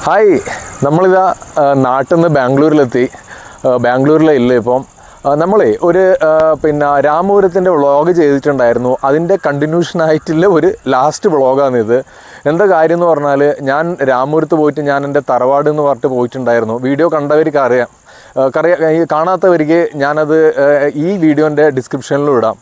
Hi, നമ്മളിതാ നാട്ടിൽ നിന്ന് ബാംഗ്ലൂരിലെത്തി. ബാംഗ്ലൂരിലെ ഇല്ല ഇപ്പം നമ്മളെ ഒരു രാമപുരത്തിൻ്റെ വ്ളോഗ് ചെയ്തിട്ടുണ്ടായിരുന്നു. അതിൻ്റെ കണ്ടിന്യൂഷനായിട്ടുള്ള ഒരു ലാസ്റ്റ് വ്ളോഗാണിത്. എന്താ കാര്യം എന്ന് പറഞ്ഞാൽ, ഞാൻ രാമപുരത്ത് പോയിട്ട് ഞാൻ എൻ്റെ തറവാട് എന്ന് പറഞ്ഞിട്ട് പോയിട്ടുണ്ടായിരുന്നു. വീഡിയോ കണ്ടവർക്ക് അറിയാം, കാണാത്തവർക്ക് ഞാനത് ഈ വീഡിയോൻ്റെ ഡിസ്ക്രിപ്ഷനിലും ഇടാം.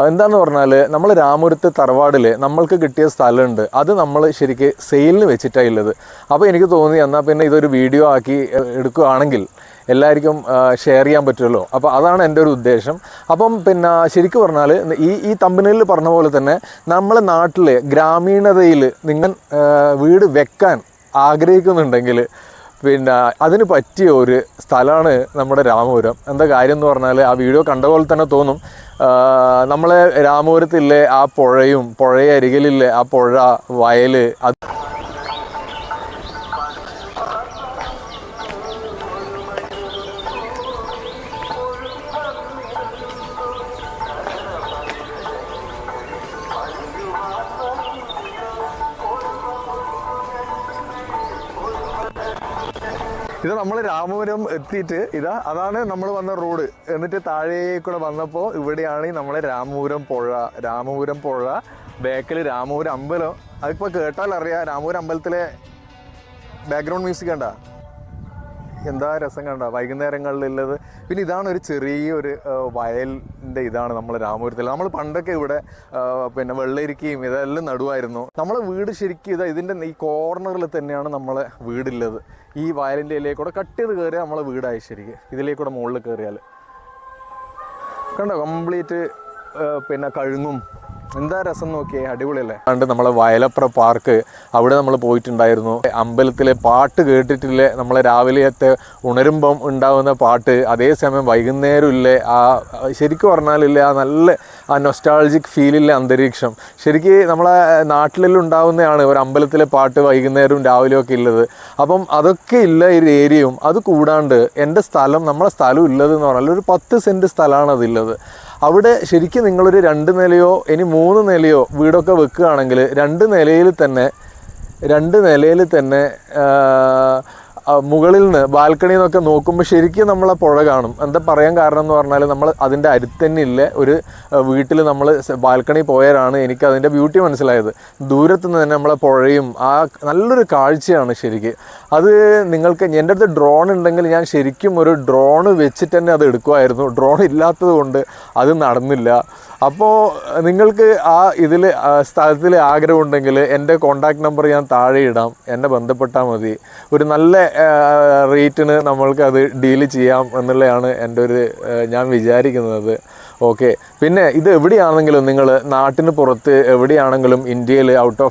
എന്താണെന്ന് പറഞ്ഞാൽ, നമ്മൾ രാമപുരത്ത് തറവാടിൽ നമ്മൾക്ക് കിട്ടിയ സ്ഥലമുണ്ട്. അത് നമ്മൾ ശരിക്ക് സെയിലിന് വെച്ചിട്ടാണ് ഉള്ളത്. അപ്പോൾ എനിക്ക് തോന്നി എന്നാൽ പിന്നെ ഇതൊരു വീഡിയോ ആക്കി എടുക്കുകയാണെങ്കിൽ എല്ലാവർക്കും ഷെയർ ചെയ്യാൻ പറ്റുമല്ലോ. അപ്പോൾ അതാണ് എൻ്റെ ഒരു ഉദ്ദേശം. അപ്പം ശരിക്കും പറഞ്ഞാൽ ഈ തമ്പനയിൽ പറഞ്ഞ പോലെ തന്നെ നമ്മളെ നാട്ടിൽ ഗ്രാമീണതയിൽ നിങ്ങൾ വീട് വെക്കാൻ ആഗ്രഹിക്കുന്നുണ്ടെങ്കിൽ അതിന് പറ്റിയ ഒരു സ്ഥലമാണ് നമ്മുടെ രാമപുരം. എന്താ കാര്യം എന്ന് പറഞ്ഞാൽ, ആ വീഡിയോ കണ്ട പോലെ തന്നെ തോന്നും. നമ്മളെ രാമപുരത്തില്ലേ ആ പുഴയരികിലില്ലേ ആ പുഴ, വയൽ, ഇത് നമ്മൾ രാമപുരം എത്തിയിട്ട് അതാണ് നമ്മൾ വന്ന റോഡ്. എന്നിട്ട് താഴേക്കൂടെ വന്നപ്പോൾ ഇവിടെയാണ് നമ്മളെ രാമപുരം പുഴ, ബാക്കിൽ രാമപുരം അമ്പലം. അതിപ്പോൾ കേട്ടാൽ അറിയാം, രാമപുരം അമ്പലത്തിലെ ബാക്ക്ഗ്രൗണ്ട് മ്യൂസിക് കണ്ട എന്താ രസം കണ്ട വൈകുന്നേരങ്ങളിലുള്ളത്. പിന്നെ ഇതാണ് ഒരു ചെറിയൊരു വയലിൻ്റെ ഇതാണ് നമ്മൾ രാമപുരത്തിൽ. നമ്മൾ പണ്ടൊക്കെ ഇവിടെ വെള്ളരിക്കയും ഇതെല്ലാം നടുവായിരുന്നു. നമ്മളെ വീട് ശരിക്കും ഇതിൻ്റെ ഈ കോർണറിൽ തന്നെയാണ് നമ്മളെ വീടുള്ളത്. ഈ വയലിൻ്റെ ഇലയിൽക്കൂടെ കട്ട് ചെയ്ത് കയറിയാൽ നമ്മളെ വീടായി. ശരിക്കും ഇതിലേക്കൂടെ മുകളിൽ കയറിയാൽ കണ്ടോ കംപ്ലീറ്റ് കഴുങ്ങും. എന്താ രസം നോക്കിയേ, അടിപൊളിയല്ലേ. അതുകൊണ്ട് നമ്മളെ വയലപ്ര പാർക്ക്, അവിടെ നമ്മൾ പോയിട്ടുണ്ടായിരുന്നു. അമ്പലത്തിലെ പാട്ട് കേട്ടിട്ടില്ലേ, നമ്മളെ രാവിലെയത്തെ ഉണരുമ്പം ഉണ്ടാകുന്ന പാട്ട്, അതേസമയം വൈകുന്നേരം ഇല്ലേ ആ ശരിക്കും പറഞ്ഞാലില്ലേ ആ നല്ല ആ നൊസ്റ്റാൾജിക് ഫീലില്ലേ അന്തരീക്ഷം. ശരിക്കും നമ്മളെ നാട്ടിലെല്ലാം ഉണ്ടാകുന്നതാണ് ഒരു അമ്പലത്തിലെ പാട്ട് വൈകുന്നേരവും രാവിലെയും ഒക്കെ ഉള്ളത്. അപ്പം അതൊക്കെ ഇല്ല ഈ ഏരിയയും. അത് കൂടാണ്ട് എൻ്റെ സ്ഥലം, നമ്മളെ സ്ഥലം ഉള്ളതെന്ന് പറഞ്ഞാൽ ഒരു 10 സെൻറ്റ് സ്ഥലമാണ് അതിലുള്ളത്. അവിടെ ശരിക്കും നിങ്ങളൊരു 2 നിലയോ ഇനി 3 നിലയോ വീടൊക്കെ വെക്കുകയാണെങ്കിൽ 2 നിലയിൽ തന്നെ മുകളിൽ നിന്ന് ബാൽക്കണിയിൽ നിന്നൊക്കെ നോക്കുമ്പോൾ ശരിക്കും നമ്മളെ പുഴ കാണും. എന്താ പറയാൻ കാരണം എന്ന് പറഞ്ഞാൽ, നമ്മൾ അതിൻ്റെ അടുത്ത് തന്നെ ഇല്ല ഒരു വീട്ടിൽ നമ്മൾ ബാൽക്കണി പോയാലാണ് എനിക്ക് അതിൻ്റെ ബ്യൂട്ടി മനസ്സിലായത്. ദൂരത്ത് നിന്ന് തന്നെ നമ്മളെ പുഴയും ആ നല്ലൊരു കാഴ്ചയാണ് ശരിക്ക്. അത് നിങ്ങൾക്ക് എൻ്റെ അടുത്ത് ഡ്രോൺ ഉണ്ടെങ്കിൽ ഞാൻ ശരിക്കും ഒരു ഡ്രോൺ വെച്ചിട്ട് തന്നെ അത് എടുക്കുമായിരുന്നു. ഡ്രോൺ ഇല്ലാത്തത് കൊണ്ട് അത് നടന്നില്ല. അപ്പോൾ നിങ്ങൾക്ക് ആ സ്ഥലത്തിൽ ആഗ്രഹമുണ്ടെങ്കിൽ എൻ്റെ കോൺടാക്റ്റ് നമ്പർ ഞാൻ താഴെ ഇടാം, എന്നെ ബന്ധപ്പെട്ടാൽ മതി. ഒരു നല്ല റേറ്റിന് നമ്മൾക്ക് അത് ഡീൽ ചെയ്യാം എന്നുള്ളതാണ് എൻ്റെ ഞാൻ വിചാരിക്കുന്നത്. ഓക്കെ, പിന്നെ ഇത് എവിടെയാണെങ്കിലും നിങ്ങൾ നാട്ടിന് പുറത്ത് എവിടെയാണെങ്കിലും ഇന്ത്യയിൽ ഔട്ട്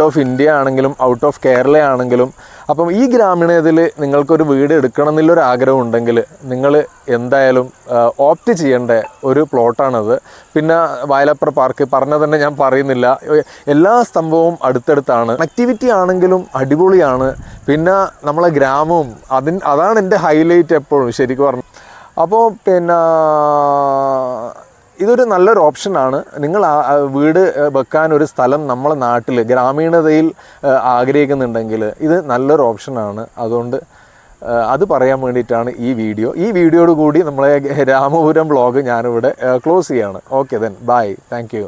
ഓഫ് ഇന്ത്യ ആണെങ്കിലും ഔട്ട് ഓഫ് കേരള ആണെങ്കിലും, അപ്പം ഈ ഗ്രാമീണതയിൽ നിങ്ങൾക്കൊരു വീട് എടുക്കണം എന്നുള്ളൊരു ആഗ്രഹം ഉണ്ടെങ്കിൽ നിങ്ങൾ എന്തായാലും ഓപ്റ്റ് ചെയ്യേണ്ട ഒരു പ്ലോട്ടാണത്. പിന്നെ വയലപ്ര പാർക്ക് പറഞ്ഞ തന്നെ ഞാൻ പറയുന്നില്ല, എല്ലാ സംഭവവും അടുത്തടുത്താണ്. ആക്ടിവിറ്റി ആണെങ്കിലും അടിപൊളിയാണ്. പിന്നെ നമ്മളെ ഗ്രാമവും അതാണ് എൻ്റെ ഹൈലൈറ്റ് എപ്പോഴും ശരിക്കും പറഞ്ഞു. അപ്പോൾ ഇതൊരു നല്ലൊരു ഓപ്ഷനാണ്. നിങ്ങൾ വീട് വെക്കാൻ ഒരു സ്ഥലം നമ്മളെ നാട്ടിൽ ഗ്രാമീണതയിൽ ആഗ്രഹിക്കുന്നുണ്ടെങ്കിൽ ഇത് നല്ലൊരു ഓപ്ഷനാണ്. അതുകൊണ്ട് അത് പറയാൻ വേണ്ടിയിട്ടാണ് ഈ വീഡിയോയോട് കൂടി നമ്മളെ രാമപുരം വ്ളോഗ് ഞാനിവിടെ ക്ലോസ് ചെയ്യാണ്. Okay then bye, thank you.